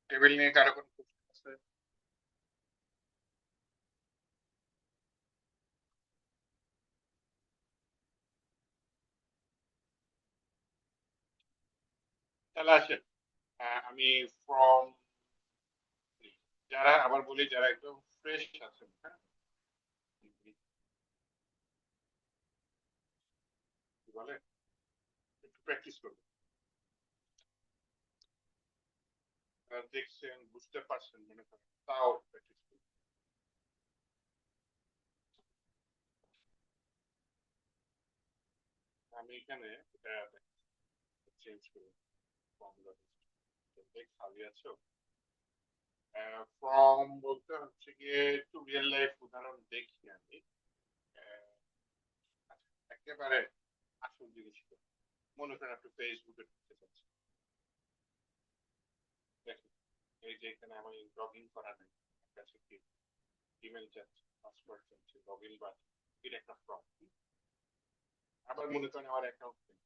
Table নিয়ে কারো কোনো প্রশ্ন আছে? তাহলে আসেন, আমি ফ্রম, যারা আবার বলি যারা একদম ফ্রেশ আছেন, হ্যাঁ, কি বলে, একটু প্র্যাকটিস করবেন। দেখছেন, বুঝতে পারছেন মনে করেন, তাও প্র্যাকটিস করবেন। আমি এখানে এটা চেঞ্জ করি, ফর্মুলা খালি আছো। ফ্রম বলতে হচ্ছে গিয়ে একটু রিয়েল লাইফ উদাহরণ দেখি আমি। আহ, একেবারে আসল জিনিস মনে করেন আপনি ফেসবুকে ঢুকতে চাচ্ছেন, দেখেন এই যে এখানে আমি লগ ইন করা নেই, আমার কাছে কি ইমেল যাচ্ছে, পাসওয়ার্ড যাচ্ছে, লগ ইন বাট, এটা একটা ফর্ম। আবার মনে করেন আমার অ্যাকাউন্ট নেই,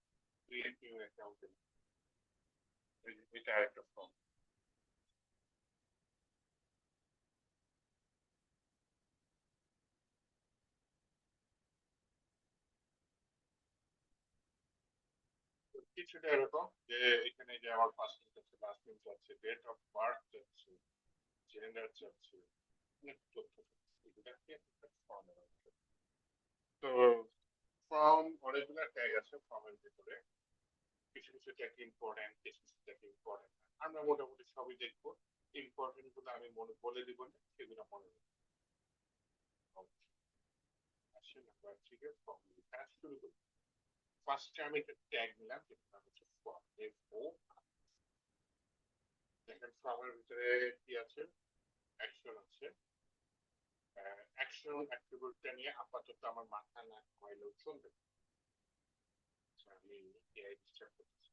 ক্রিয়েট নিউ অ্যাকাউন্ট, এটা একটা ফর্ম। কিছুটা এরকম যে এখানে যে আমার ফার্স্ট নেম যাচ্ছে, লাস্ট নেম যাচ্ছে, ডেট অফ বার্থ যাচ্ছে, জেন্ডার যাচ্ছে, অনেক তথ্য যাচ্ছে। এগুলাকে একটা ফর্মের অংশ। তো ফর্ম অনেকগুলো ট্যাগ আছে ফর্মের ভিতরে, কিছু কিছু ট্যাগ ইম্পর্টেন্ট, কিছু কিছু ট্যাগ ইম্পর্টেন্ট। আমরা মোটামুটি সবই দেখবো, ইম্পর্টেন্ট গুলো আমি মনে বলে দিব না, সেগুলো মনে রাখবো। আসেন আমরা ঠিক আছে ফর্মগুলো কাজ শুরু করি। ফার্স্টে আমি একটা ট্যাগ নিলাম, যেটা নাম হচ্ছে ফর্ম, এফ ও। দেখেন ফর্মের ভিতরে কি আছে, অ্যাকশন আছে। অ্যাকশন অ্যাট্রিবিউটটা নিয়ে আপাতত আমার মাথা না ঘামাইলেও চলবে। আচ্ছা, আমি এআই ডিস্টার্ব করতেছি।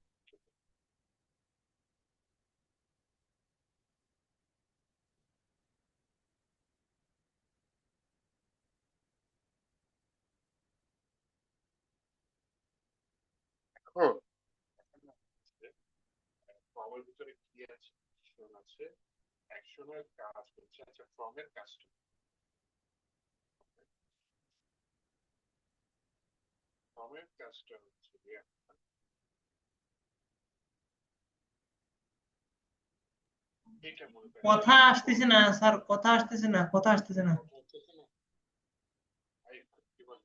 এখন ফর্মের ভিতরে কি আছে, অ্যাকশন আছে। অ্যাকশনের কাজ হচ্ছে, আচ্ছা ফর্মের কাজটা, ফর্মের কাজটা হচ্ছে গিয়ে এটা মনে করেন কথা একটা আসতেছে ফর্ম। না স্যার, কথা আসতেছে না, কথা আসতেছে না। কথা হচ্ছে না, কি বলে,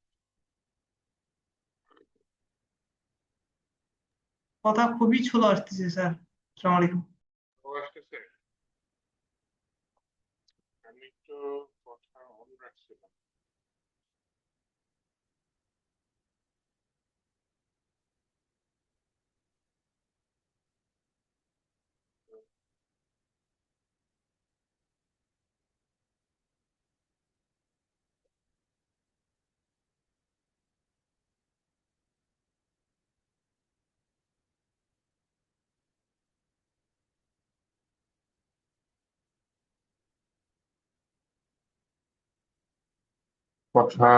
কথা খুবই স্লো আসতেছে স্যার। আসসালামু আলাইকুম। ও আসতেছে। আমি তো কথা অন রাখছিলাম। কথা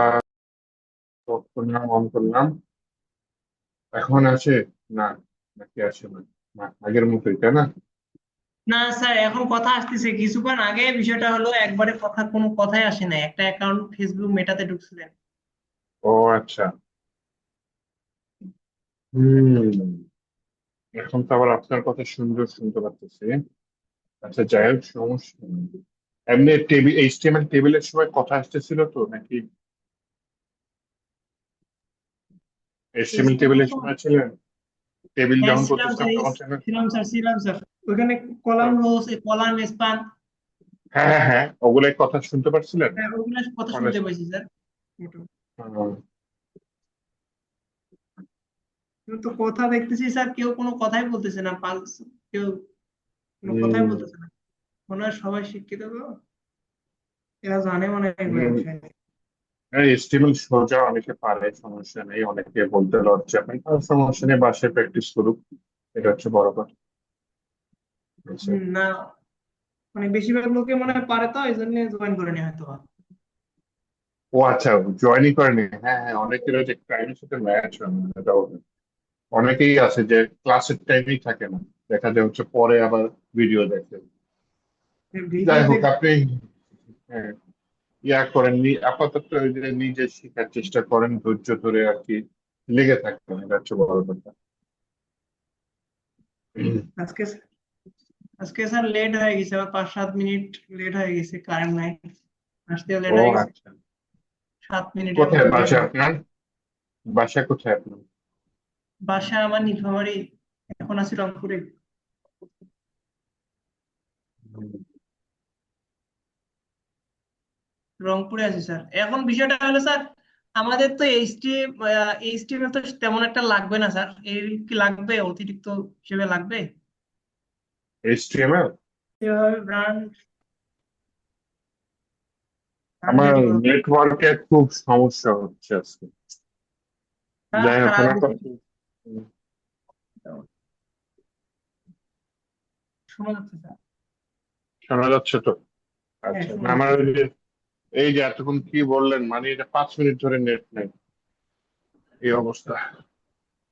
অফ করলাম, অন করলাম, এখন আছে না, নাকি আছে না? না, আগের মতোই তাই না? না স্যার, এখন কথা আসতেছে। কিছুক্ষণ আগে বিষয়টা হলো একবারে কথা, কোনো কথাই আসে না। একটা অ্যাকাউন্ট ফেসবুক মেটাতে ঢুকছিলেন। ও আচ্ছা। হম, এখন তো আবার আপনার কথা সুন্দর শুনতে পাচ্ছি। আচ্ছা যাই হোক, সমস্যা নেই। এমনি টেবিল, এইচটিএমএল টেবিলের সময় কথা আসতেছিল তো নাকি? এইচটিএমএল HTML টেবিলের সময় ছিলেন, টেবিল হ্যাঁ যখন ছিলাম করতেছিলাম স্যার, তখন ছিলেন? ছিলাম স্যার। ওখানে তো কলাম রোজ, কলাম স্পান, হ্যাঁ হ্যাঁ হ্যাঁ, ওগুলোই কথা শুনতে পারছিলেন? ওগুলো কথা মানে শুনতে পাইছি স্যার, মোটামুটি। কিন্তু তো কথা দেখতেছি স্যার, কেউ কোনো কথাই বলতেছে না, কেউ কোনো কথাই বলতেছে না। মনে হয় সবাই শিক্ষিত তো, এরা জানে মনে হয় এগুলো বিষয়। এইচটিএমএল সোজা অনেকে পারে, সমস্যা নেই, অনেকে বলতে লজ্জা পায়, আর সমস্যা নেই, বাসায় প্র্যাকটিস করুক, এটা হচ্ছে বড় কথা। আচ্ছা। না, মানে বেশিরভাগ লোকে মনে হয় পারে, তো এই জন্য জয়েন করে নি হয়তো বা। ও আচ্ছা, জয়েনই করেনি, হ্যাঁ হ্যাঁ, অনেকের ওই যে টাইমের সাথে ম্যাচ হয় না, এটাও অনেকেই আছে যে ক্লাসের টাইমেই থাকে না, দেখা যায় হচ্ছে পরে আবার ভিডিও দেখে। ভিডিও যাই হোক দেখ। আপনি হ্যাঁ, করেন আপাতত ওই যে নিজে শেখার চেষ্টা করেন ধৈর্য ধরে আর কি, লেগে থাকবেন, এটা হচ্ছে বড় কথা। আজকে আজকে স্যার লেট হয়ে গেছে, আবার 5-7 মিনিট লেট হয়ে গেছে, কারেন্ট নাই, আসতেও লেট ও হয়ে গেছে, আচ্ছা, 7 মিনিটের কোথায় মতো লেট বাসা হয়ে গেছে। আপনার? বাসা কোথায় আপনার? বাসা আমার নীলফামারী, এখন আছি রংপুরে। রংপুরে আছি স্যার। এখন বিষয়টা হলো স্যার, আমাদের তো এইচটিএমএল তো তেমন একটা লাগবে না স্যার, এর কি লাগবে অতিরিক্ত হিসেবে লাগবে HTML? এভাবে ব্র্যান্ড আমার রেডি করবো নেটওয়ার্কে খুব সমস্যা হচ্ছে আজকে। স্যার, যাই হোক সারা কোনো দেশে। কথা। শোনা যাচ্ছে স্যার? শোনা যাচ্ছে তো? হ্যাঁ, আচ্ছা, শোনা না আমার যাচ্ছে। ওই যে এই যে এতক্ষণ কি বললেন, মানে এটা 5 মিনিট ধরে নেট নেই, এই অবস্থা।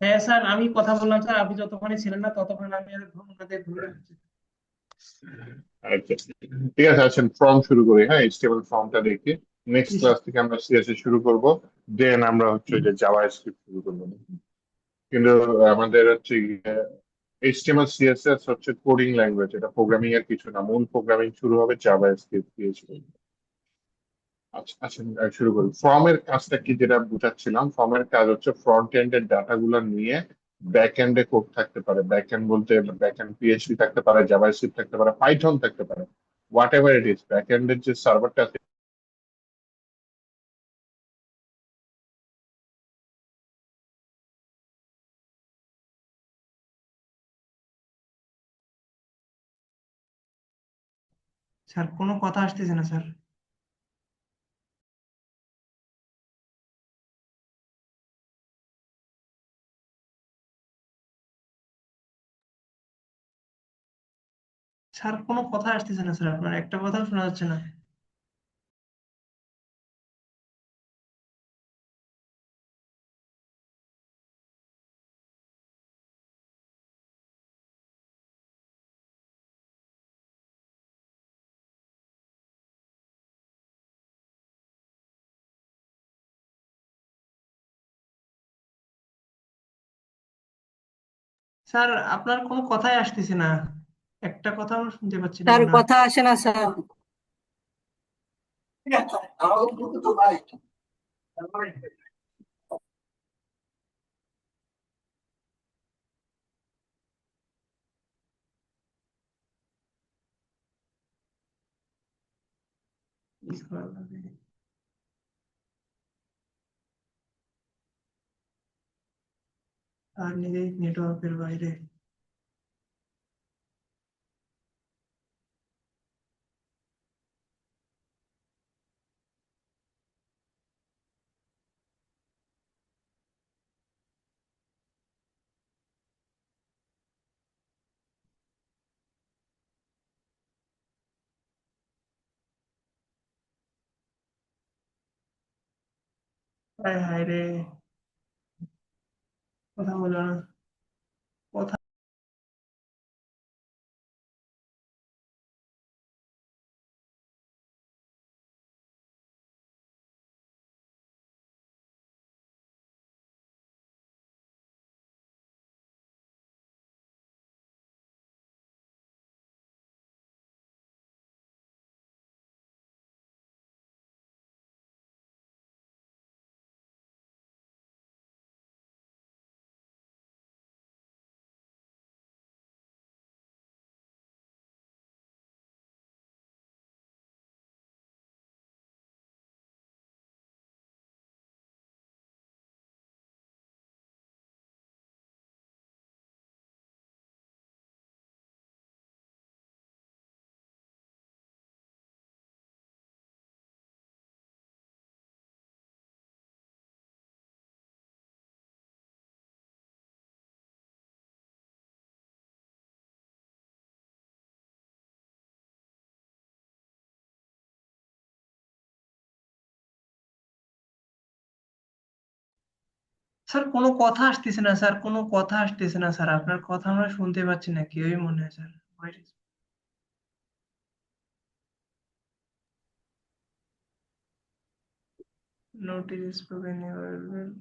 হ্যাঁ স্যার, আমি কথা বললাম স্যার, আপনি যতক্ষণে ছিলেন না ততক্ষণ আমি ওনাদের ধরে রাখছি। আচ্ছা ঠিক আছে, আছেন ফর্ম শুরু করি, হ্যাঁ HTML ফর্মটা দেখি। নেক্সট জি স্যার। ক্লাস থেকে আমরা CSS শুরু করব, দেন আমরা হচ্ছে যে জাভা স্ক্রিপ্ট শুরু করবো। কিন্তু আমাদের হচ্ছে HTML CSS হচ্ছে কোডিং ল্যাঙ্গুয়েজ, এটা প্রোগ্রামিং এর কিছু না, মূল প্রোগ্রামিং শুরু হবে জাভা স্ক্রিপ্ট দিয়ে শুরু হবে। আচ্ছা আচ্ছা, শুরু করি। ফর্মের কাজটা কি, যেটা বুঝাচ্ছিলাম, ফর্মের কাজ হচ্ছে ফ্রন্ট এন্ডের ডাটাগুলো নিয়ে ব্যাক এন্ডে কোড থাকতে পারে, ব্যাক এন্ড বলতে ব্যাক এন্ড PHP থাকতে পারে, জাভাস্ক্রিপ্ট থাকতে পারে, পাইথন থাকতে পারে, whatever it is, back এন্ডের যে সার্ভারটা আছে। স্যার কোনো কথা আসতেছে না স্যার। স্যার কোনো কথা আসতেছে না স্যার, আপনার একটা কথাও শোনা যাচ্ছে না। স্যার আপনার কোনো কথাই আসতেছে না, একটা কথাও শুনতে পাচ্ছি না তার আপনার। কথা আসে না স্যার। আর নিজেই নেটওয়ার্কের বাইরে। হায় হায় রে, কথা বলো না, কথা। স্যার কোনো কথা আসতেছে না স্যার, কোনো কথা আসতেছে না স্যার, আপনার কথা আমরা শুনতে পাচ্ছি না, কেউই মনে হয় sir. Notice is spoken available.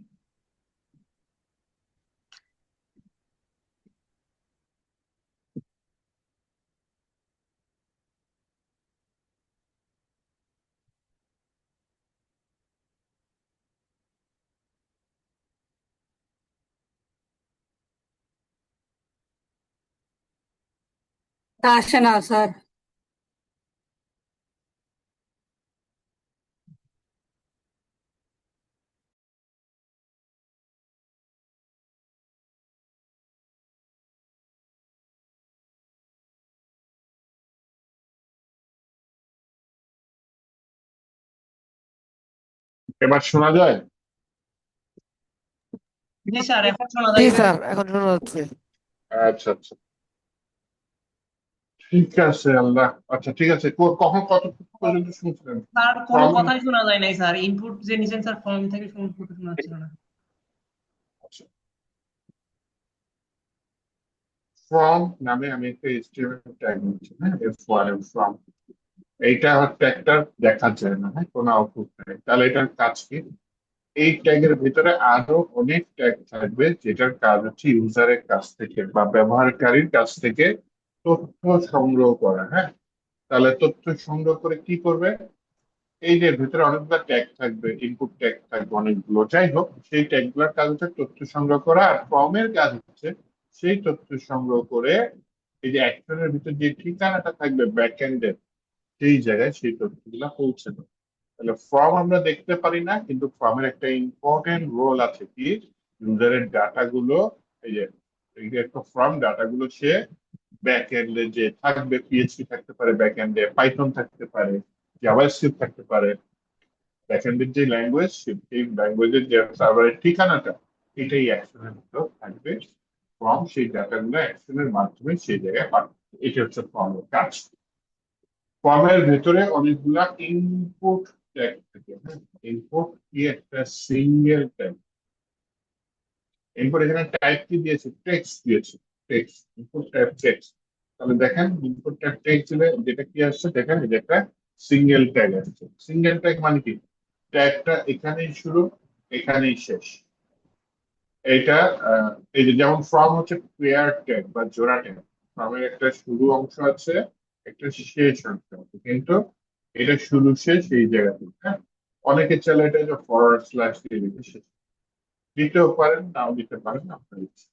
আসে না স্যার। এবার শোনা যায়? জি স্যার, এখন শোনা জি যাচ্ছে। স্যার, এখন শোনা যাচ্ছে। আচ্ছা আচ্ছা, ঠিক আছে আল্লাহ। আচ্ছা ঠিক আছে, কখন কত পর্যন্ত শুনছিলেন? স্যার কোনো ফর্ম। কথাই শোনা যায় নাই স্যার, ইনপুট যে নিছেন স্যার ফর্ম থেকে সমস্ত কিছু শোনা যাচ্ছিল না। ফর্ম নামে আমি একটা HTML ট্যাগ নিচ্ছি, হ্যাঁ, F1 ফর্ম। এইটা ট্যাগটা দেখা যায় না, হ্যাঁ, কোনো আউটপুট নেই। তাহলে এটার কাজ কি? এই ট্যাগের ভিতরে আরো অনেক ট্যাগ থাকবে, যেটার কাজ হচ্ছে ইউজারের কাছ থেকে বা ব্যবহারকারীর কাছ থেকে তথ্য সংগ্রহ করা, হ্যাঁ। তাহলে তথ্য সংগ্রহ করে কি করবে? এই যে ভিতরে অনেকগুলো ট্যাগ থাকবে, ইনপুট ট্যাগ থাকবে অনেকগুলো, যাই হোক, সেই ট্যাগ গুলোর কাজ হচ্ছে তথ্য সংগ্রহ করা। আর ফর্মের কাজ হচ্ছে সেই তথ্য সংগ্রহ করে এই যে অ্যাকশনের ভিতরে যে ঠিকানাটা থাকবে ব্যাকএন্ডের, সেই জায়গায় সেই তথ্যগুলো পৌঁছে দেবে। তাহলে ফর্ম আমরা দেখতে পারি না, কিন্তু ফর্মের একটা ইম্পর্টেন্ট রোল আছে কি, ইউজারের ডাটা গুলো, এই যে এই যে একটা ফর্ম ডাটা গুলো সে ব্যাক এন্ডে যে থাকবে, PHP থাকতে পারে, ব্যাক এন্ডে পাইথন থাকতে পারে, জাভাস্ক্রিপ্ট থাকতে পারে। ব্যাক এন্ডের যে ল্যাঙ্গুয়েজ, সেই ল্যাঙ্গুয়েজের যে সার্ভারের ঠিকানাটা, এটাই অ্যাকশনের ভিতর থাকবে। ফর্ম সেই ডাটা গুলো অ্যাকশনের মাধ্যমে সেই জায়গায় পাঠাবে। এটা হচ্ছে ফর্মের কাজ। ফর্মের ভেতরে অনেকগুলা ইনপুট ট্যাগ থাকে, হ্যাঁ। ইনপুট কি একটা সিঙ্গেল ট্যাগ। ইনপুট এখানে টাইপ কি দিয়েছে? টেক্সট দিয়েছে। Text, input type text. তাহলে দেখেন ইনপুট টাইপ টেক্সট দিলে যেটা কি আসছে, দেখেন এই যে একটা সিঙ্গেল ট্যাগ আসছে। সিঙ্গেল ট্যাগ মানে কি? ট্যাগটা এখানেই শুরু, এখানেই শেষ। এটা এই যে যেমন ফর্ম হচ্ছে পেয়ার ট্যাগ বা জোড়া ট্যাগ। ফর্মের একটা শুরু অংশ আছে, একটা শেষ অংশ আছে, কিন্তু এটা শুরু শেষ এই জায়গাতে, হ্যাঁ। অনেকে চাইলে এটা যে ফরওয়ার্ড স্ল্যাশ দিয়ে দিতে শেষ দিতেও পারেন, নাও দিতে পারেন, আপনার ইচ্ছা।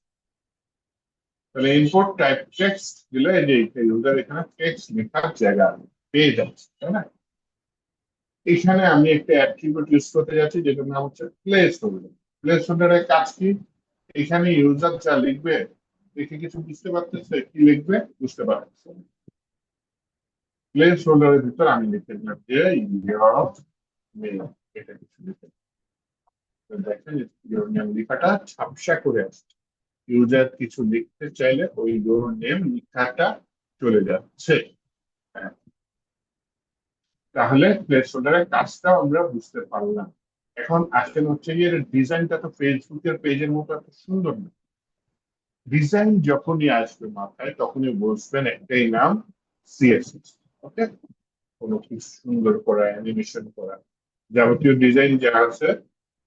তাহলে ইনপুট টাইপ টেক্সট দিলে এই যে ইউজার এখানে টেক্সট লেখার জায়গা পেয়ে যাচ্ছে, তাই না? এখানে আমি একটা অ্যাট্রিবিউট ইউজ করতে যাচ্ছি, যেটার নাম হচ্ছে প্লেস হোল্ডার। প্লেস হোল্ডারের কাজ কি? এখানে ইউজার যা লিখবে, দেখে কিছু বুঝতে পারতেছে, কি লিখবে বুঝতে পারতেছে। প্লেস হোল্ডারের ভিতর আমি লিখে দিলাম যে ইউর নেম, এটা কিছু লিখে। তো দেখেন ইউর নেম লেখাটা ঝাপসা করে আসছে। ইউজার কিছু লিখতে চাইলে ওই ইউর নেম লেখাটা চলে যাচ্ছে, হ্যাঁ। তাহলে প্লেস হোল্ডারের কাজটাও আমরা বুঝতে পারলাম। এখন আসলে হচ্ছে গিয়ে ডিজাইনটা তো ফেসবুকের পেজের মতো এত সুন্দর না। ডিজাইন যখনই আসবে মাথায়, তখনই বুঝবেন একটাই নাম, CSS। ওকে, কোনো কিছু সুন্দর করা, অ্যানিমেশন করা, যাবতীয় ডিজাইন যা আছে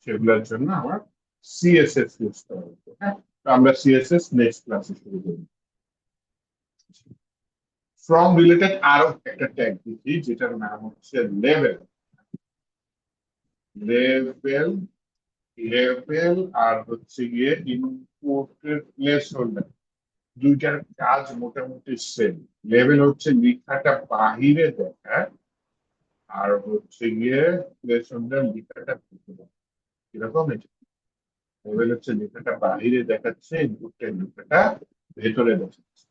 সেগুলোর জন্য আমার CSS ইউজ করা হতো, হ্যাঁ। তো আমরা CSS নেক্সট ক্লাসে শুরু করি। ফ্রম রিলেটেড আরো একটা ট্যাগ দিচ্ছি, যেটার নাম হচ্ছে লেভেল। লেভেল, লেভেল আর হচ্ছে গিয়ে ইনপুটের প্লেস হোল্ডার, দুইটার কাজ মোটামুটি সেম। লেভেল হচ্ছে লেখাটা বাহিরে দেখা, আর হচ্ছে গিয়ে প্লেস হোল্ডার লেখাটা ভিতরে। কিরকম? লেভেল হচ্ছে লেখাটা বাহিরে দেখাচ্ছে, ইনপুটের লেখাটা ভেতরে দেখাচ্ছে।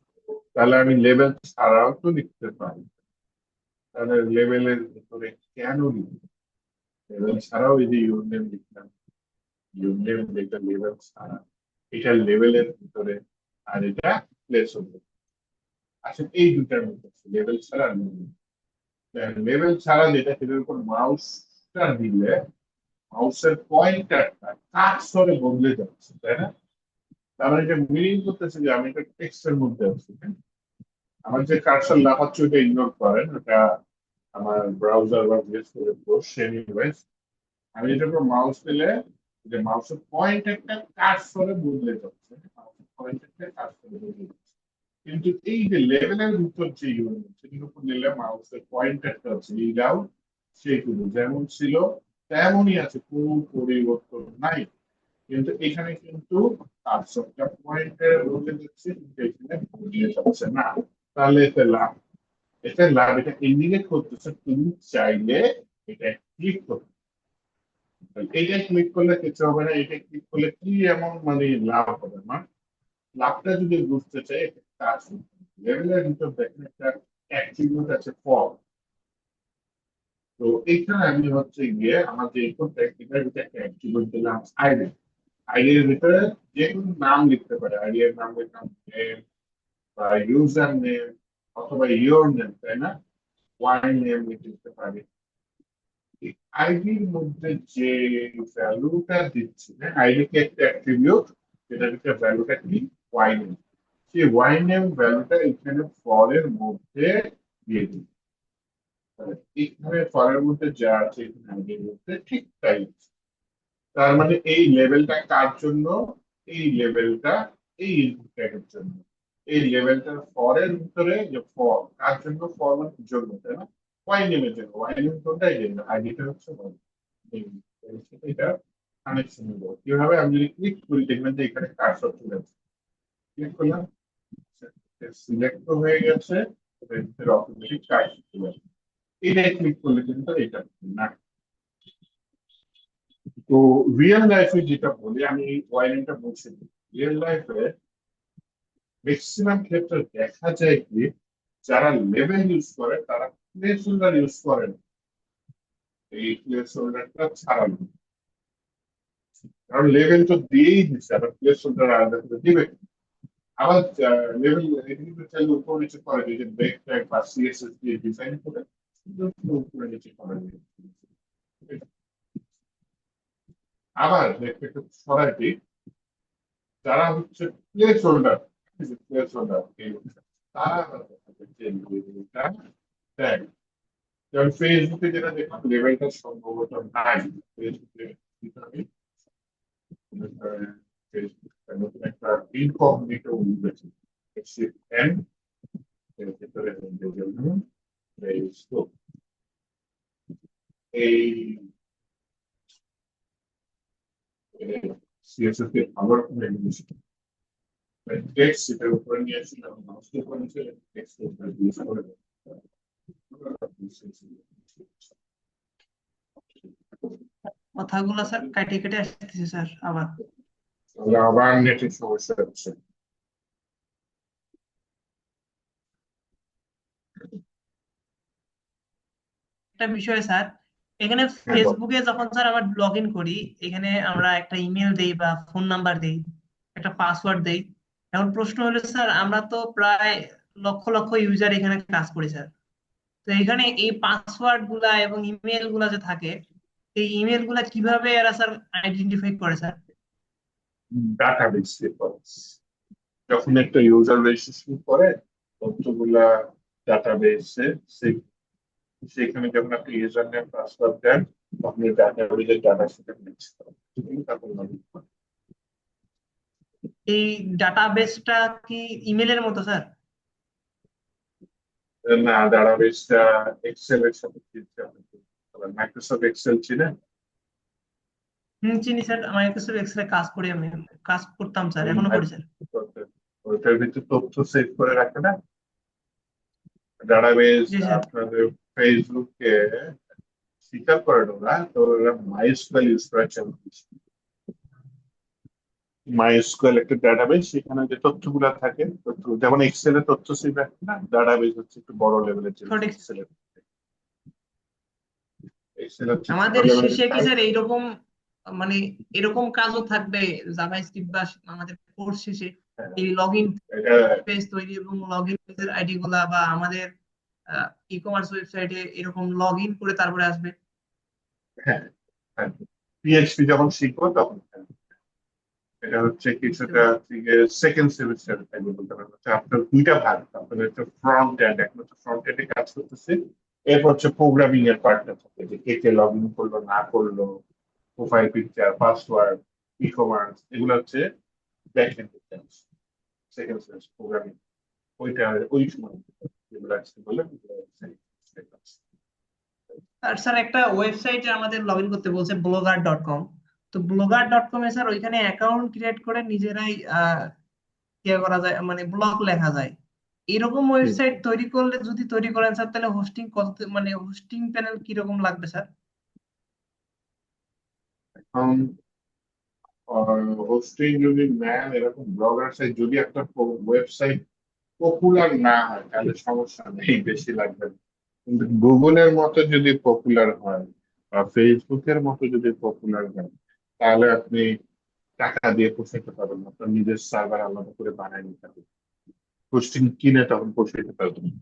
তাহলে আমি লেভেল ছাড়াও তো লিখতে পারি। তাহলে লেভেলের ভেতরে কেন লিখবো? লেভেল ছাড়াও এই যে ইউনিয়ন লিখলাম, ইউনিয়ন যেটা লেভেল ছাড়া, এটা লেভেলের ভিতরে, আর এটা প্লেস হোল্ডার। আসলে এই দুটার মধ্যে লেভেল ছাড়া আর লেভেল ছাড়া যেটা, সেটার উপর মাউসটা দিলে মাউসের পয়েন্টারটা কার্সরে বদলে যাচ্ছে, তাই না? তার মানে এটা মিনিং করতেছে যে আমি একটা টেক্সটের মধ্যে আছি, হ্যাঁ? আমার যে কার্সর লাফাচ্ছে ওটা ইগনোর করেন, ওটা আমার ব্রাউজার বা ভিএস কোডের দোষ। এনিওয়েজ, আমি এটার উপর মাউস দিলে যে মাউসের পয়েন্টারটা কার্সরে বদলে যাচ্ছে, মাউসের পয়েন্টারটা কার্সরে বদলে যাচ্ছে। কিন্তু এই যে লেভেলের ভিতর যে ইউনিট সেটির উপর নিলে মাউসের পয়েন্টারটা হচ্ছে রিড আউট, সেগুলো যেমন ছিল তেমনই আছে, কোনো পরিবর্তন নাই। কিন্তু এখানে কিন্তু কার্সরটা পয়েন্টার বদলে যাচ্ছে, কিন্তু এখানে বদলে যাচ্ছে না। তাহলে এতে লাভ, এটা লাভ, এটা ইন্ডিকেট করতেছে তুমি চাইলে এটা ক্লিক করতে। এইটা ক্লিক করলে কিছু হবে না, এটা ক্লিক করলে কি এমন মানে লাভ হবে না। লাভটা যদি বুঝতে চাই একটা কাজ লেভেলের ভিতর দেখেন একটা অ্যাট্রিবিউট আছে ফর। তো এইখানে আমি হচ্ছে গিয়ে আমার যে ইনপুট এটার ভিতরে একটা অ্যাট্রিবিউট দিলাম আইডি। আইডির ভিতরে যে কোনো নাম লিখতে পারে, আইডি এর নাম লিখলাম নেম বা ইউজার নেম অথবা ইয়োর নেম, তাই না? ওয়াই নেম লিখতে পারি। আইডির মধ্যে যে ভ্যালুটা দিচ্ছে, আইডি কে একটা অ্যাট্রিবিউট, যেটা দিচ্ছে ভ্যালুটা কি ওয়াই নেম, সেই ওয়াই নেম ভ্যালুটা এখানে ফর এর মধ্যে দিয়ে দিই। এখানে ফর এর মধ্যে যা আছে এখানে আইডির মধ্যে ঠিক তাই আছে। তার মানে এই লেভেলটা কার জন্য? এই লেভেলটা এই ইনপুট ট্যাগের জন্য। এই লেভেলটার ফরের ভিতরে যে ফর কার জন্য, ফর মানে জন্য, তাই না? ওয়াই নেমের জন্য, ওয়াই নেম কোনটা? এই আইডিটা হচ্ছে y। এটা কানেকশন দেবো কিভাবে? আমি যদি ক্লিক করি দেখবেন যে এখানে কার্সর চলে আসছে। ক্লিক করলাম, সিলেক্ট হয়ে গেছে, অটোমেটিক কার্সর চলে আসছে। এটা ক্লিক করলে কিন্তু এটা না। তো রিয়েল লাইফে যেটা বলি, আমি এই ওয়াইরিংটা বলছি, রিয়েল লাইফে ম্যাক্সিমাম ক্ষেত্রে দেখা যায় কি যারা লেভেল ইউজ করে তারা প্লেস হোল্ডার ইউজ করেন। এই প্লেস হোল্ডারটা ছাড়ানো, কারণ লেভেল তো দিয়েই দিচ্ছে, আবার প্লেস হোল্ডার আলাদা করে দিবে। আবার লেভেল এগুলো চাইলে উপর নিচে করে দিই, যে ব্রেক ট্যাগ বা সিএসএস দিয়ে ডিজাইন করে উপরে নিচে করে দিই। আবার একটা সরাই দিই, যারা হচ্ছে প্লেস হোল্ডার, প্লেস হোল্ডার তারা দেয়। যেমন ফেসবুকে যেটা দেখলাম লেভেলটা সম্ভবত নাই, ফেসবুকে আমি ফেসবুক নতুন একটা ইনকগনিটো উঠেছে, এন এর ভিতরে ফেসবুক এই সিএসএস এর ভালো রকম রেগুলেশন টেক্সট সেটার উপরে নিয়ে আসছিলাম, মানুষকে উপরে নিচে টেক্সট ইউজ করে কথাগুলো স্যার কেটে কেটে আসতেছে স্যার আবার। আবার নেটের সমস্যা হচ্ছে। একটা বিষয় স্যার, এখানে হ্যাঁ বল। ফেসবুকে যখন স্যার আমরা লগ ইন করি, এখানে আমরা একটা ইমেল দেই বা ফোন নাম্বার দেই, একটা পাসওয়ার্ড দেই। এখন প্রশ্ন হলো স্যার, আমরা তো প্রায় লক্ষ লক্ষ ইউজার এখানে কাজ করি স্যার। তো এখানে এই পাসওয়ার্ড গুলা এবং ইমেল গুলা যে থাকে, এই ইমেল গুলা কিভাবে এরা স্যার আইডেন্টিফাই করে স্যার? ডাটাবেস রেফারেন্স, যখন একটা ইউজার রেজিস্ট্রেশন করে তথ্যগুলা ডাটাবেসে, সেখানে যখন আপনি ইউজার নেম পাসওয়ার্ড দেন আপনি ডাটাবেসের ডাটার সাথে মিক্স করেন, তারপর লগ ইন করেন। এই ডাটাবেসটা কি ইমেলের মতো স্যার? না, ডাটাবেসটা এক্সেল এর সাথে ফিট হবে। মাইক্রোসফট এক্সেল ছিলেন? চিনি স্যার, আমার এক্সেল এক্সেলে কাজ করি, আমি কাজ করতাম স্যার, ওই এখনো করি স্যার। ওইটার ভিতরে তথ্য সেভ করে রাখে না ডাটাবেস। জি স্যার। আপনাদের ফেসবুকে স্বীকার করেন ওরা, তো ওরা মাইস্কুয়েল ইউজ করার চালু করছে। মাইস্কুয়েল একটা ডাটাবেস, সেখানে যে তথ্যগুলো থাকে, তথ্য যেমন এক্সেল এ তথ্য সেভ রাখে না, ডাটাবেস হচ্ছে একটু বড় লেভেলের জিনিস সঠিক। এক্সেল এর। এক্সেল হচ্ছে ছোট আমাদের লেভেলের শেষে কি টাইপ। স্যার এইরকম, মানে এরকম কাজও থাকবে জাভাস্ক্রিপ্ট বা আমাদের কোর্স শেষে, এই লগ ইন এটা পেজ তৈরি এবং লগ ইন পেজের আইডি গুলা বা আমাদের ই কমার্স ওয়েবসাইটে এরকম লগ ইন করে তারপরে আসবে? হ্যাঁ, পিএইচপি যখন শিখবো তখন এটা হচ্ছে বুঝতে কিছুটা পারছি। সেকেন্ড সেমিস্টার থাকবে বলতে পারেন। হচ্ছে আপনার দুইটা ভাগ, আপনার হচ্ছে ফ্রন্ট এন্ড, এখন হচ্ছে ফ্রন্ট এন্ডে কাজ করতেছে, এরপর হচ্ছে প্রোগ্রামিং এর পার্টটা থাকে, যে কে কে লগ ইন করলো না করলো, profile picture, password, e commerce, এগুলো হচ্ছে ব্যাক এন্ড কাজ, সেকেন্ড সেন্স প্রোগ্রামিং, ওইটা ওই সময় যেগুলো আসতে বলে আর স্যার একটা ওয়েবসাইটে আমাদের লগ ইন করতে বলছে blogger.com। তো blogger.com এ স্যার ওইখানে অ্যাকাউন্ট ক্রিয়েট করে নিজেরাই ইয়ে করা যায়, মানে ব্লগ লেখা যায়। এরকম ওয়েবসাইট তৈরি করলে, যদি তৈরি করেন স্যার, তাহলে হোস্টিং কত, মানে হোস্টিং প্যানেল কিরকম লাগবে স্যার? এখন হোস্টিং যদি নেন, এরকম ব্লগার সাইট যদি একটা ওয়েবসাইট পপুলার না হয় তাহলে সমস্যা নেই, বেশি লাগবে না। কিন্তু গুগলের মতো যদি পপুলার হয় বা ফেসবুকের মতো যদি পপুলার হয়, তাহলে আপনি টাকা দিয়ে পোষাতে পারবেন না, আপনার নিজের সার্ভার আলাদা করে বানায় নিতে হবে, হোস্টিং কিনে তখন পোষাইতে পারবেন না।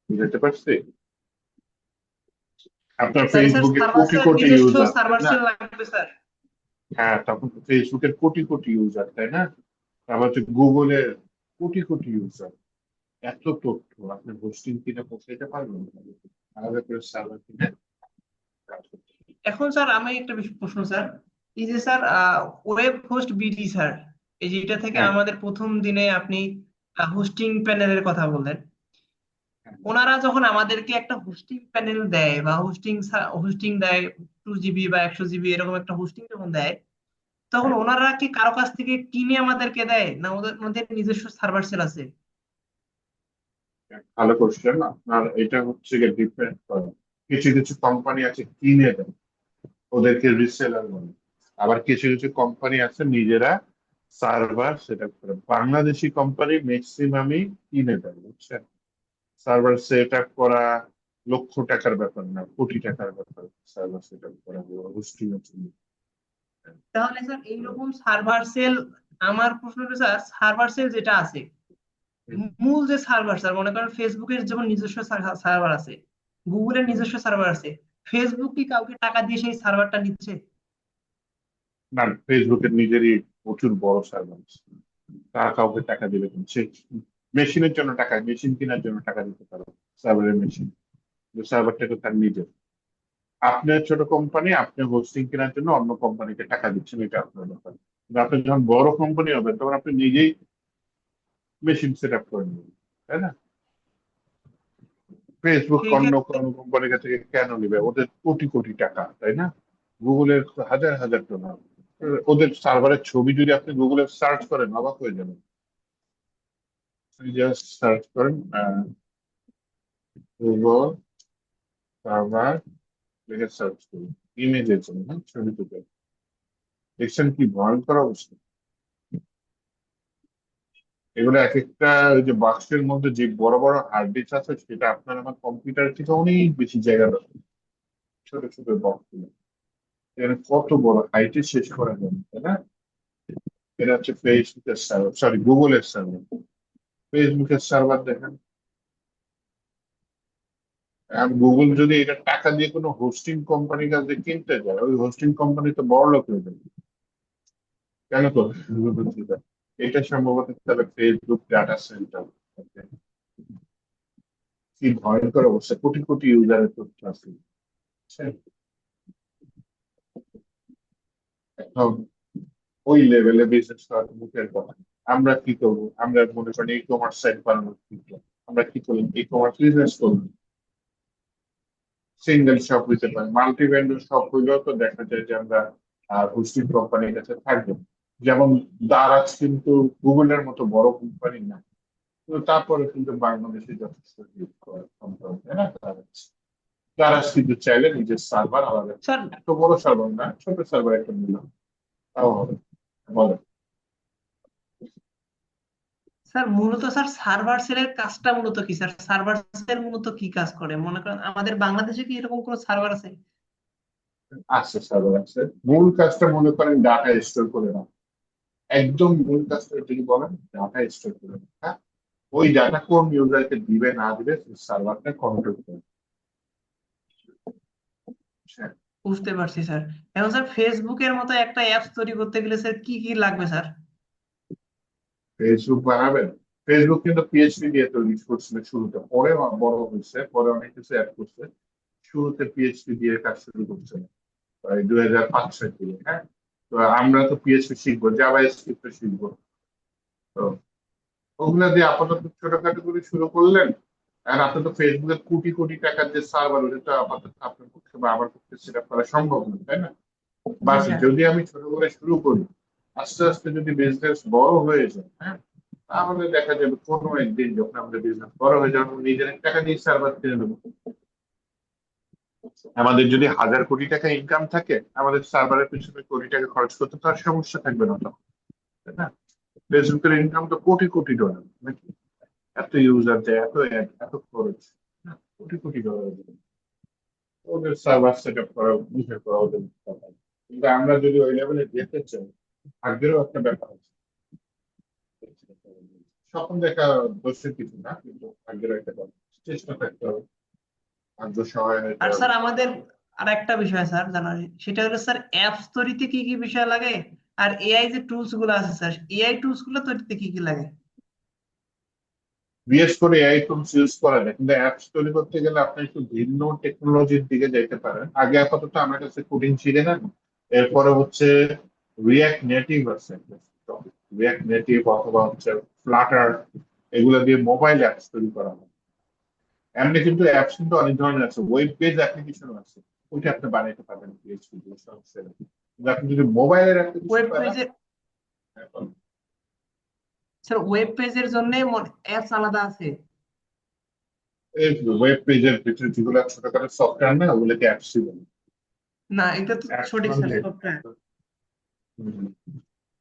বুঝতে পারছি? আপনার তাহলে স্যার ফেসবুকে কোটি সার্ভার কোটি নিজস্ব ইউজার, তাই সার্ভার না? সেল লাগবে স্যার? হ্যাঁ, তখন ফেসবুকের কোটি কোটি ইউজার, তাই না? তারপর হচ্ছে গুগলের কোটি কোটি ইউজার, এত তথ্য আপনি হোস্টিং কিনে পৌঁছাইতে পারবেন না, আলাদা করে সার্ভার কিনে কাজ করতে হবে। এখন স্যার আমি একটা প্রশ্ন স্যার, এই যে sir web host BD sir, এই যে এটা থেকে হ্যাঁ, আমাদের প্রথম দিনে আপনি হোস্টিং প্যানেলের কথা বললেন, হ্যাঁ, ওনারা যখন আমাদেরকে একটা হোস্টিং প্যানেল দেয় বা হোস্টিং হোস্টিং দেয়, 2 জিবি বা 100 জিবি এরকম একটা হোস্টিং যখন দেয়, তখন হ্যাঁ, ওনারা কি কারো কাছ থেকে কিনে আমাদেরকে দেয়, না ওদের ওদের নিজস্ব সার্ভার সেল আছে? হ্যাঁ। ভালো কোশ্চেন। আপনার এটা হচ্ছে গিয়ে ডিপেন্ড করে, কিছু কিছু কোম্পানি আছে কিনে দেয়, ওদেরকে রিসেলার বলে। আবার কিছু কিছু কোম্পানি আছে নিজেরা সার্ভার সেট আপ করে। বাংলাদেশি কোম্পানি ম্যাক্সিমামই কিনে দেয়, বুঝছেন? সার্ভার সেট আপ করা লক্ষ টাকার ব্যাপার না, কোটি টাকার ব্যাপার সার্ভার সেট আপ করা, হোস্টিং এর জন্য। তাহলে স্যার এইরকম সার্ভার সেল, আমার প্রশ্নটা স্যার, সার্ভার সেল যেটা আছে, মূল যে সার্ভার স্যার, মনে করেন ফেসবুকের যেমন নিজস্ব সার্ভার আছে, গুগলের নিজস্ব সার্ভার আছে, ফেসবুক কি কাউকে টাকা দিয়ে সেই সার্ভারটা নিচ্ছে? না, ফেসবুকের নিজেরই প্রচুর বড় সার্ভার, তারা কাউকে টাকা দিবে কেন? সে মেশিনের জন্য টাকা, মেশিন কেনার জন্য টাকা দিতে পারে, সার্ভারের মেশিন, সার্ভারটা তো তার নিজের। আপনার ছোট কোম্পানি, আপনি হোস্টিং কেনার জন্য অন্য কোম্পানিকে টাকা দিচ্ছেন, এটা আপনার ব্যাপার। কিন্তু আপনি যখন বড় কোম্পানি হবেন তখন আপনি নিজেই মেশিন সেট আপ করে নেবেন, তাই না? ফেসবুক সেই অন্য ক্ষেত্রে কোনো কোম্পানির কাছ থেকে কেন নিবে? ওদের কোটি কোটি টাকা, তাই না? গুগলের হাজার হাজার ডলার। ওদের সার্ভারের ছবি যদি আপনি গুগলে সার্চ করেন, অবাক হয়ে যাবেন। জাস্ট সার্চ করেন গুগল সার্ভার, লিখে সার্চ করুন, ইমেজের জন্য, হ্যাঁ, ছবি তুলে দেখছেন কি ভয়ঙ্কর অবস্থা। এগুলো এক একটা ওই যে বাক্সের মধ্যে যে বড় বড় হার্ড ডিস্ক আছে, সেটা আপনার আমার কম্পিউটার থেকে অনেক বেশি জায়গা দরকার। ছোট ছোট বক্স গুলো এখানে কত বড় হাইটে শেষ করা যাবে, তাই না? এটা হচ্ছে ফেসবুকের সার্ভার, সরি গুগলের সার্ভার। ফেসবুকের সার্ভার দেখেন। আর গুগল যদি এটা টাকা দিয়ে কোনো হোস্টিং কোম্পানির কাছে কিনতে যায়, ওই হোস্টিং কোম্পানি তো বড় লোক হয়ে যাবে। কেন করবে গুগল সেটা? এটা সম্ভবত তাহলে ফেসবুক ডাটা সেন্টার। কি ভয়ঙ্কর অবস্থা, কোটি কোটি ইউজারের তথ্য আছে, বুঝছেন? এখন ওই লেভেলে বিজনেস করা তো মুখের কথা। আমরা কি করবো? আমরা মনে করি ই কমার্স সাইট বানানোর চিন্তা। আমরা কি করলাম, ই কমার্স বিজনেস করলাম, সিঙ্গেল শপ হইতে পারে, মাল্টি ভেন্ডর শপ হইলেও তো দেখা যায় যে আমরা হোস্টিং কোম্পানির কাছে থাকবো। যেমন দারাজ কিন্তু গুগলের মতো বড় কোম্পানি না, কিন্তু তারপরে কিন্তু বাংলাদেশে যথেষ্ট কোম্পানি, তাই না? দারাজ কিন্তু চাইলে নিজের সার্ভার আলাদা, স্যার, এত বড় সার্ভার না, ছোট সার্ভার একটা নিলাম, তাও হবে। বলে স্যার মূলত স্যার সার্ভার সেলের কাজটা মূলত কি স্যার? সার্ভার সেল মূলত কি কাজ করে, মনে করেন আমাদের বাংলাদেশে কি এরকম কোনো সার্ভার আছে? আছে, সার্ভার আছে। মূল কাজটা মনে করেন ডাটা স্টোর করে না, একদম মূল কাজটা যদি বলেন ডাটা স্টোর করে রাখা। ওই ডাটা কোন ইউজারকে দিবে না দিবে সার্ভারটা কন্ট্রোল করে। বুঝতে পারছি স্যার। এখন স্যার ফেসবুকের মতো একটা অ্যাপস তৈরি করতে গেলে স্যার কি কি লাগবে স্যার? ফেসবুক বানাবেন, ফেসবুক কিন্তু পিএইচপি দিয়ে তৈরি করছিল শুরুতে, পরে বড় হয়েছে, পরে অনেক কিছু অ্যাড করছে। শুরুতে পিএইচপি দিয়ে কাজ শুরু করছে। প্রায় 2005-6 থেকে। হ্যাঁ, তো আমরা তো পিএইচপি শিখবো, জাভা স্ক্রিপ্ট শিখবো। তো ওগুলা দিয়ে আপাতত ছোটখাটো করে শুরু করলেন। আর আপনার তো ফেসবুকে কোটি কোটি টাকার যে সার্ভার, ওটা তো আপাতত আপনার পক্ষে বা আমার পক্ষে সেট আপ করা সম্ভব নয়, তাই না? জি বাট স্যার। যদি আমি ছোট করে শুরু করি, আস্তে আস্তে যদি বিজনেস বড় হয়ে যায়, হ্যাঁ, তাহলে দেখা যাবে কোনো একদিন যখন আমাদের বিজনেস বড় হয়ে যাবে, আমরা নিজের টাকা দিয়ে সার্ভার কিনে নেবো। আমাদের যদি 1000 কোটি টাকা ইনকাম থাকে, আমাদের সার্ভারের পিছনে কোটি টাকা খরচ করতে তো আর সমস্যা থাকবে না তখন, তাই না? ফেসবুকের ইনকাম তো কোটি কোটি ডলার নাকি, এত ইউজার যায়, এত ad, এত খরচ, হ্যাঁ, কোটি কোটি ডলার। ওদের সার্ভার সেট আপ করা, বুঝে করা ওদের ব্যাপার। কিন্তু আমরা যদি ওই লেভেলে যেতে চাই, ভাগ্যেরও একটা ব্যাপার আছে। স্বপ্ন দেখা দোষের কিছু না, কিন্তু ভাগ্যেরও একটা ব্যাপার আছে। চেষ্টা থাকতে হবে, ভাগ্য সহায় হতে আর হবে। স্যার আমাদের আর একটা বিষয় স্যার জানার, সেটা হলো স্যার অ্যাপস তৈরিতে কি কি বিষয় লাগে, আর এআই যে টুলস গুলো আছে স্যার, এআই টুলস গুলো তৈরিতে কি কি লাগে? বিশেষ করে এআই টুলস ইউজ করা যায়, কিন্তু অ্যাপস তৈরি করতে গেলে আপনি একটু ভিন্ন টেকনোলজির দিকে যাইতে পারেন। আগে আপাতত আমার কাছে কোডিং শিখে নেন, এরপরে হচ্ছে রিয়াক্ট নেটিভ আছে, রিয়াক্ট নেটিভ অথবা হচ্ছে ফ্লাটার, এগুলো দিয়ে মোবাইল অ্যাপস তৈরি করা হয়। এমনি কিন্তু অ্যাপস কিন্তু অনেক ধরনের আছে, ওয়েব পেজ অ্যাপ্লিকেশন আছে, ওইটা আপনি বানাইতে পারবেন পিএইচপি দিয়ে, সমস্যা নেই। কিন্তু আপনি যদি মোবাইলের অ্যাপ্লিকেশন ওয়েব বানান, পেজে স্যার, ওয়েব পেজের জন্য অ্যাপস আলাদা আছে? এই ওয়েব পেজের ভিতরে যেগুলো ছোটখাটো সফটওয়্যার না, ওগুলোকে অ্যাপসই বলে। না, এটা তো অ্যাপস সঠিক স্যার, মানে সফটওয়্যার। হুম,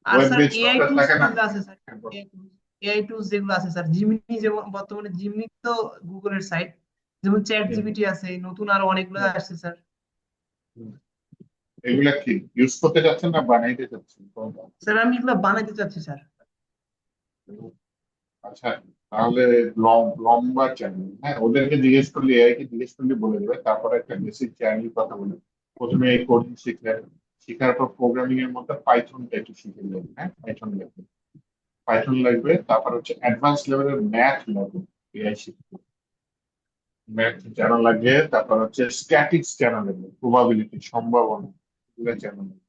আর web sir page AI software tools থাকে না। যেগুলো আছে স্যার, এআই টুলস যেগুলো আছে স্যার, জিমিনি, যেমন বর্তমানে জিমিনি তো গুগলের সাইট, যেমন চ্যাট হুম, জিপিটি আছে, নতুন আরো অনেকগুলো হুম, আসছে স্যার। হুম। এগুলা কি ইউজ করতে যাচ্ছেন না বানাইতে চাচ্ছেন কোনটা? স্যার আমি এগুলো বানাইতে চাচ্ছি স্যার। আচ্ছা, তাহলে লম্বা চ্যানেল, হ্যাঁ, ওদেরকে জিজ্ঞেস করলে, এআই কে জিজ্ঞেস করলে বলে দেবে। তারপরে একটা বেসিক চ্যানেল কথা বলে প্রথমে এই কোডিং শিখলেন, শেখার পর প্রোগ্রামিং এর মধ্যে পাইথনটা একটু শিখে নেবেন। হ্যাঁ, পাইথন লাগবে, পাইথন লাগবে। তারপর হচ্ছে অ্যাডভান্স লেভেলের ম্যাথ লাগবে এআই শিখতে, ম্যাথ জানা লাগবে। তারপর হচ্ছে স্ট্যাটিক্স জানা লাগবে, প্রবাবিলিটি, সম্ভাবনা, এগুলো জানা লাগবে।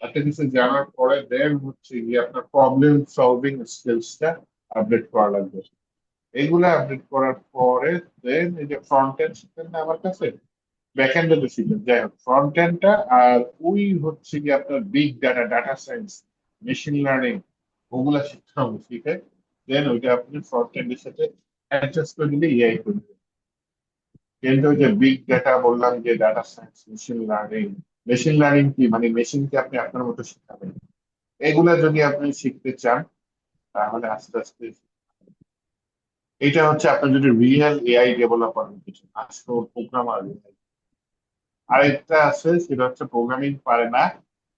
একটা কিছু জানার পরে দেন হচ্ছে গিয়ে আপনার প্রবলেম সলভিং স্কিলসটা আপডেট করা লাগবে। এইগুলা আপডেট করার পরে দেন এই যে ফ্রন্ট এন্ড শিখবেন না আমার কাছে, ব্যাক এন্ড তো শিখবেন। যাই হোক, ফ্রন্ট এন্ডটা আর ওই হচ্ছে কি আপনার big data, data science, machine learning, ওগুলা শিখতে হবে। শিখে দেন ওইটা আপনি ফ্রন্ট এন্ডের সাথে অ্যাডজাস্ট করে দিলে এআই করবে। কিন্তু ওই যে বিগ ডাটা বললাম, যে data science, machine learning, machine learning কি মানে মেশিনকে আপনি আপনার মতো শিখাবেন, এগুলা যদি আপনি শিখতে চান, তাহলে আস্তে আস্তে এটা হচ্ছে আপনার যদি রিয়েল এআই ডেভেলপার কিছু আসল প্রোগ্রামার। আরেকটা আছে, সেটা হচ্ছে প্রোগ্রামিং পারে না,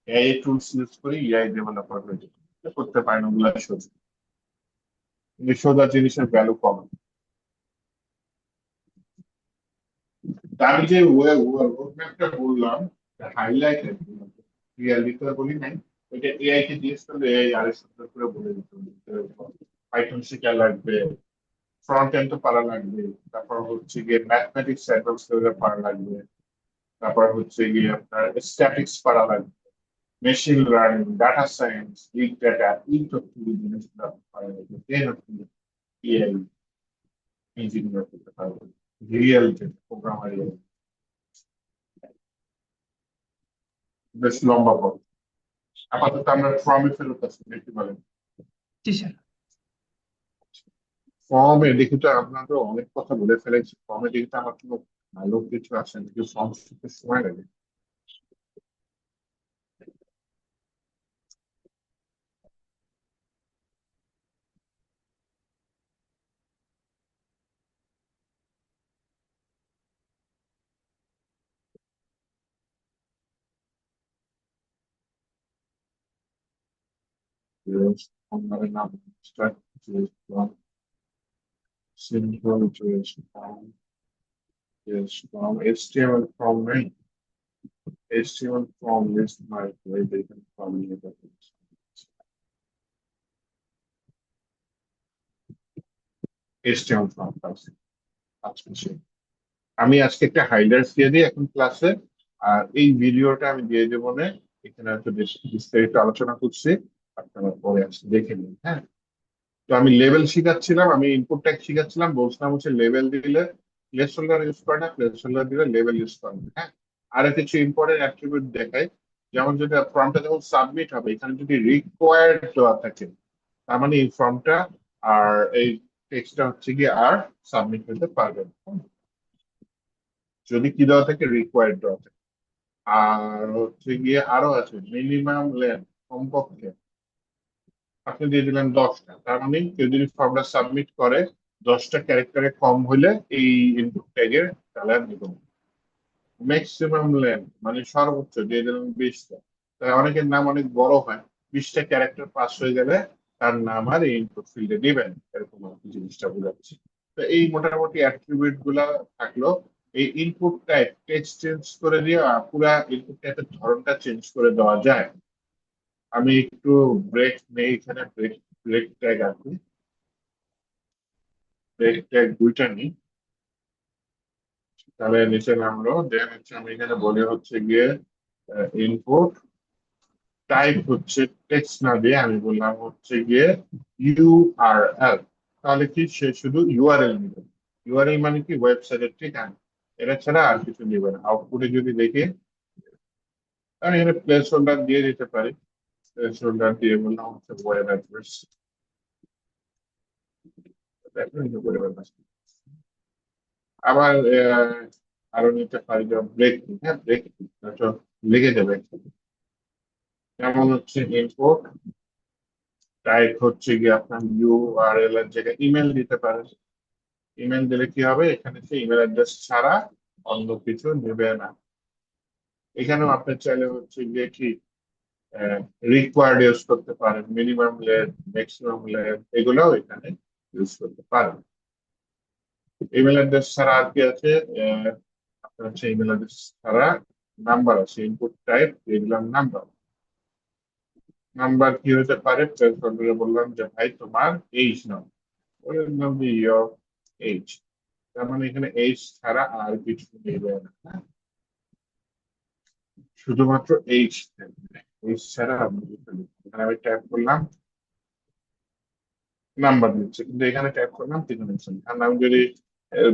এআই টুলস ইউজ করে এআই ডেভেলপার হয়ে যেতে করতে পারেন, ওগুলা সোজা, কিন্তু সোজা জিনিসের ভ্যালু কম। তা আমি যে রোডম্যাপটা বললাম, হাইলাইট রিয়ালিটি বলি নাই, ওইটা এআই কে জিজ্ঞেস করলে এআই আরো সুন্দর করে বলে দিত। পাইথন শিখা লাগবে, ফ্রন্ট এন্ড তো পারা লাগবে, তারপর হচ্ছে গিয়ে ম্যাথমেটিক্স অ্যাডভান্স লেভেলে পারা লাগবে, তারপর হচ্ছে গিয়ে আপনার স্ট্যাটিক্স পারা লাগবে, machine learning, data science, big data, এই তথ্যগুলো জিনিসগুলো আপনি পারা লাগবে। দেন আপনি এআই ইঞ্জিনিয়ার করতে পারবেন, রিয়েল যে প্রোগ্রামার। বেশ লম্বা পথ, আপাতত আমরা ফর্মে ফেরত আছি, দেখতে পারেন। জি স্যার। ফর্মে দেখি তো আপনার তো অনেক কথা বলে ফেলেছি, ফর্মে দেখি তো আমার কোনো ভালো কিছু আসেন, কিছু ফর্ম শিখতে সময় লাগে। ফর্মের নাম start, simple form, form HTML form নেই, HTML ফর্ম লিস্ট মাই দেখেন ফর্ম নিয়ে দেখেন। HTML ফর্ম আছে। আচ্ছা, আমি আজকে একটা হাইলাইটস দিয়ে দিই এখন ক্লাসে, আর এই ভিডিওটা আমি দিয়ে দেবো না, এখানে হয়তো বেশ বিস্তারিত আলোচনা করছি, আপনারা পরে আসে দেখে নিন। হ্যাঁ, তো আমি লেভেল শিখাচ্ছিলাম, আমি ইনপুট ট্যাগ শিখাচ্ছিলাম, বলছিলাম হচ্ছে লেভেল দিলে প্লেস হোল্ডার ইউজ করে না, প্লেস হোল্ডার দিলে লেভেল ইউজ করে না। হ্যাঁ, আর কিছু ইম্পর্টেন্ট অ্যাট্রিবিউট দেখাই, যেমন যদি ফর্মটা যখন সাবমিট হবে এখানে যদি রিকোয়ার্ড দেওয়া থাকে, তার মানে এই ফর্মটা আর এই টেক্সটটা হচ্ছে গিয়ে আর সাবমিট করতে পারবে না। যদি কি দেওয়া থাকে, রিকোয়ার্ড দেওয়া থাকে। আর হচ্ছে গিয়ে আরো আছে মিনিমাম লেন্থ, কমপক্ষে আপনি দিয়ে দিলেন 10টা, তার মানে কেউ যদি ফর্মটা সাবমিট করে 10টা ক্যারেক্টারে কম হলে এই ইনপুট ট্যাগের কালার দিব। ম্যাক্সিমাম লেন্থ মানে সর্বোচ্চ দিয়ে দিলেন 20টা, তাই অনেকের নাম অনেক বড় হয়, 20টা ক্যারেক্টার পাস হয়ে গেলে তার নাম আর এই ইনপুট ফিল্ডে দিবেন, এরকম আর কি জিনিসটা বোঝাচ্ছি। তো এই মোটামুটি অ্যাট্রিবিউট গুলা থাকলো। এই ইনপুট টাইপ টেক্সট চেঞ্জ করে দিয়ে পুরা ইনপুট টাইপের ধরনটা চেঞ্জ করে দেওয়া যায়। আমি একটু ব্রেক নেই এখানে, ব্রেক ব্রেক ট্যাগ আছে, ব্রেক ট্যাগ দুইটা নিই, তাহলে নিচে নামলো। দেন হচ্ছে আমি এখানে বলে হচ্ছে গিয়ে ইনপুট টাইপ হচ্ছে টেক্সট না দিয়ে আমি বললাম হচ্ছে গিয়ে ইউআরএল, তাহলে কি সে শুধু ইউআরএল নিবে। ইউআরএল মানে কি, ওয়েবসাইটের ঠিকানা, এটা ছাড়া আর কিছু নিবে না। আউটপুটে যদি দেখি, আমি এখানে প্লেস হোল্ডার দিয়ে দিতে পারি, প্লেস হোল্ডার দিয়ে বললাম হচ্ছে ওয়েব অ্যাড্রেস, আবার আরো নিতে পারি যেমন ব্রেক। হ্যাঁ, ব্রেক লেগে যাবে। যেমন হচ্ছে ইনপুট টাইপ হচ্ছে গিয়ে আপনার ইউআরএল এর জায়গায় ইমেল দিতে পারেন। ইমেল দিলে কি হবে, এখানে সে ইমেল অ্যাড্রেস ছাড়া অন্য কিছু নেবে না। এখানেও আপনি চাইলে হচ্ছে গিয়ে কি রিকোয়ার্ড ইউজ করতে পারেন, মিনিমাম লেন্থ, ম্যাক্সিমাম লেন্থ, এগুলোও এখানে ইউজ করতে পারেন। ইমেল অ্যাড্রেস ছাড়া আর কি আছে, আপনার হচ্ছে ইমেল অ্যাড্রেস ছাড়া নাম্বার আছে, ইনপুট টাইপ এগুলার নাম্বার। নাম্বার কি হতে পারে, প্লেসহোল্ডারে বললাম যে ভাই তোমার এইজ নাও, বললাম যে ইয়োর এইজ, তার মানে এখানে এইজ ছাড়া আর কিছু নেবে না। হ্যাঁ? শুধুমাত্র এইজ থাকবে, এইজ ছাড়া আপনি কিছু নেবেন না। এখানে আমি ট্যাপ করলাম, নাম্বার দিচ্ছে, কিন্তু এখানে ট্যাপ করলাম কিছু নিচ্ছে না, কারণ আমি যদি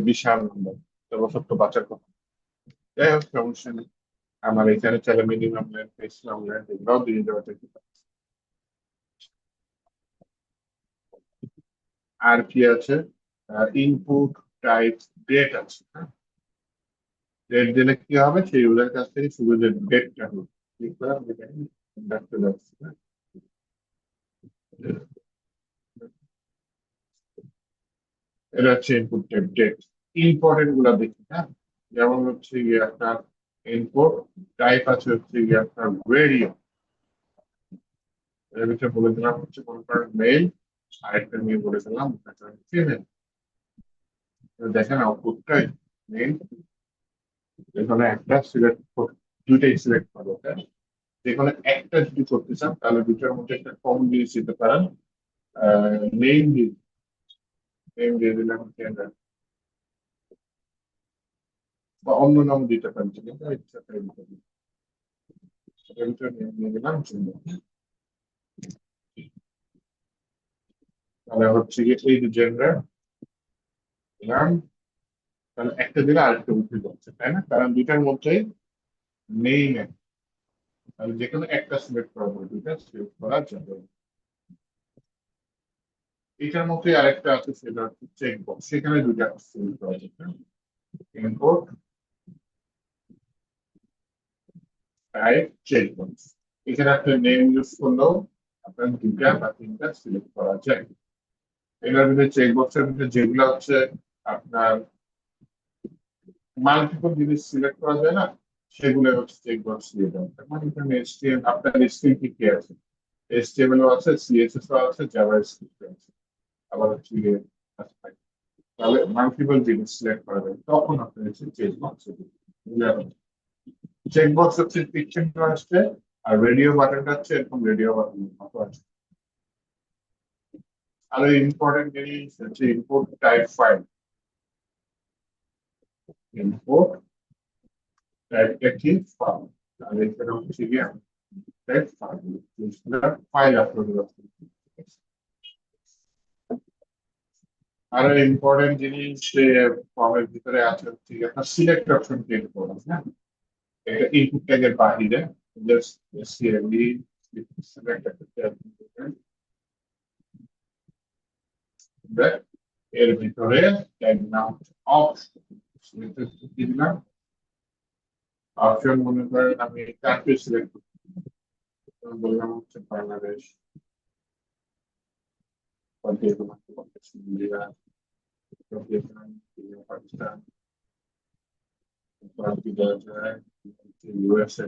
বিশাল নাম্বার, তবে সত্য বাচ্চার কথা, যাই হোক সমস্যা নেই। আমার এখানে চাইলে মিনিমাম লেন্থ, ম্যাক্সিমাম লেন্থ এগুলোও দিয়ে দেওয়া যেতে পারে। আর কি আছে, ইনপুট টাইপ ডেট আছে। হ্যাঁ, ডেট দিলে কি হবে, সেই ইউজার কাছ থেকে শুধু যে ডেটটা হবে, ঠিক করে আমি এখানে রাখতে যাচ্ছি। হ্যাঁ? এটা হচ্ছে ইনপুট টাইপ ডেট। ইম্পর্টেন্ট গুলা দেখি। হ্যাঁ, যেমন হচ্ছে গিয়ে আপনার ইনপুট টাইপ আছে হচ্ছে গিয়ে আপনার রেডিও, এর ভিতরে বলে দিলাম হচ্ছে কোন মেল, আরেকটা নিয়ে বলে দিলাম ফিমেল। দেখেন আউটপুটটাই মেল, এখানে একটা সিলেক্ট, দুইটাই সিলেক্ট করবো। হ্যাঁ, যেখানে একটা যদি করতে চান তাহলে দুটোর মধ্যে একটা কমন জিনিস দিতে পারেন, নেম দিয়ে, নেম দিয়ে দিলাম জেন্ডার, বা অন্য নাম দিতে পারেন, যেটা ইচ্ছা তাই দিতে পারেন। এটার ভিতরে নিয়ে দিলাম gender। তাহলে হচ্ছে গিয়ে এই যে জেন্ডার দিলাম, তাহলে একটা দিলে আরেকটা উঠে যাচ্ছে, তাই না, কারণ দুইটার মধ্যে নেই নেই, তাহলে যে কোনো একটা সিলেক্ট করা হবে, দুইটা সিলেক্ট করা যাবে। এটার মধ্যে আরেকটা আছে, সেটা হচ্ছে চেক বক্স, সেখানে দুইটা সিলেক্ট করা যাবে। ইনপুট টাইপ চেক বক্স, এখানে আপনি নেম ইউজ করলেও আপনার দুইটা বা তিনটা সিলেক্ট করা যায়। এটার ভিতরে চেক বক্সের ভিতরে যেগুলো হচ্ছে আপনার মাল্টিপল জিনিস সিলেক্ট করা যায় না, সেগুলো হচ্ছে চেক বক্স দিয়ে দেওয়া। মানে এখানে HTML, আপনার স্কিল কি কি আছে, HTML ও আছে, CSS ও আছে, জাভাস্ক্রিপ্ট আছে, আবার হচ্ছে গিয়ে আছে। তাহলে মাল্টিপল জিনিস সিলেক্ট করা যায়, তখন আপনি হচ্ছে চেক বক্স, চেক বক্স হচ্ছে পিকচার আসছে, আর রেডিও বাটনটা হচ্ছে এরকম রেডিও বাটন মতো আছে। আর ইম্পর্টেন্ট জিনিস হচ্ছে ইনপুট টাইপ ফাইল, ইনপুট টাইপটা কি ফাইল, আর এখানে হচ্ছে গিয়ে টাইপ ফাইল, ফাইল আপলোড করতে। আরো ইম্পর্টেন্ট জিনিস ফর্মের ভিতরে আছে হচ্ছে গিয়ে আপনার সিলেক্ট অপশন ক্লিক করুন, হ্যাঁ, এটা ইনপুট ট্যাগের বাহিরে জাস্ট সিএলডি সিলেক্ট একটা ট্যাগ এর ভিতরে ট্যাগ নাম অপশন দিলাম। অপশন মনে করেন আমি কান্ট্রি সিলেক্ট বললাম হচ্ছে Bangladesh, India, Pakistan, USA,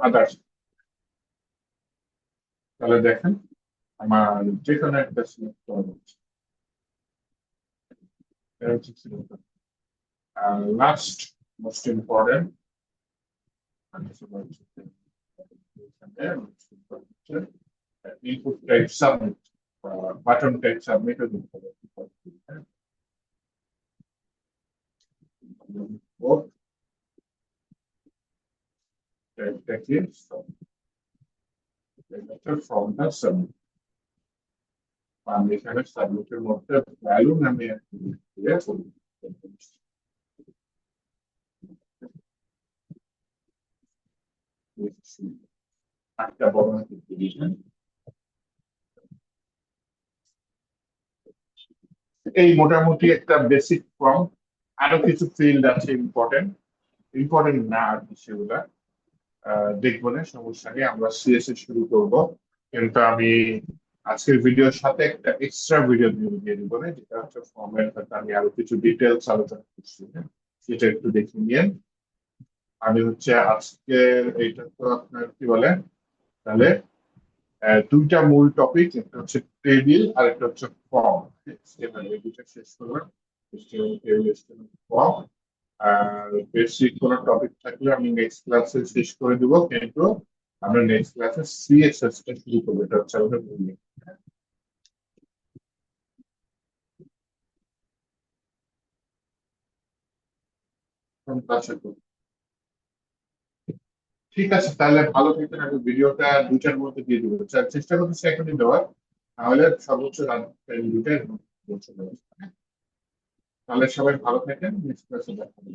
others. তাহলে দেখেন আমার যেখানে একটা সিলেক্ট করা হচ্ছে। Last most important input type submit, button type submit ও দিতে হবে। From the submit, আমি এখানে সাবমিটের মধ্যে ভ্যালু নামে একটা বড় ডিভিশন। এই মোটামুটি একটা বেসিক ফর্ম, আরো কিছু ফিল্ড আছে ইম্পর্টেন্ট, ইম্পর্টেন্ট না আর কি সেগুলা দেখবো না, সমস্যা নেই, আমরা সিএসএস শুরু করব। কিন্তু আমি আজকের ভিডিওর সাথে একটা এক্সট্রা ভিডিও দিয়ে দিব না, যেটা হচ্ছে ফর্মের সাথে আমি আরো কিছু ডিটেলস আলোচনা করছি, সেটা একটু দেখে নিয়ে। আমি হচ্ছে আজকে এইটা তো আপনার কি বলে তাহলে দুইটা মূল টপিক, একটা হচ্ছে টেবিল আর একটা হচ্ছে ফর্ম, দুইটা শেষ করলাম, ফর্ম। আর বেসিক কোনো টপিক থাকলে আমি নেক্সট ক্লাসে শেষ করে দিব, কিন্তু আমরা নেক্সট ক্লাসে সিএসএস টা শুরু করবো, এটা হচ্ছে আমাদের মূল। ঠিক আছে, তাহলে ভালো থাকবেন। আমি ভিডিওটা 2টার মধ্যে দিয়ে দিব, চেষ্টা করতেছি এখনই দেওয়ার, তাহলে সর্বোচ্চ রাত 2টার মধ্যে পৌঁছে দেবো। তাহলে সবাই ভালো থাকেন, নেক্সট ক্লাসে দেখা হবে।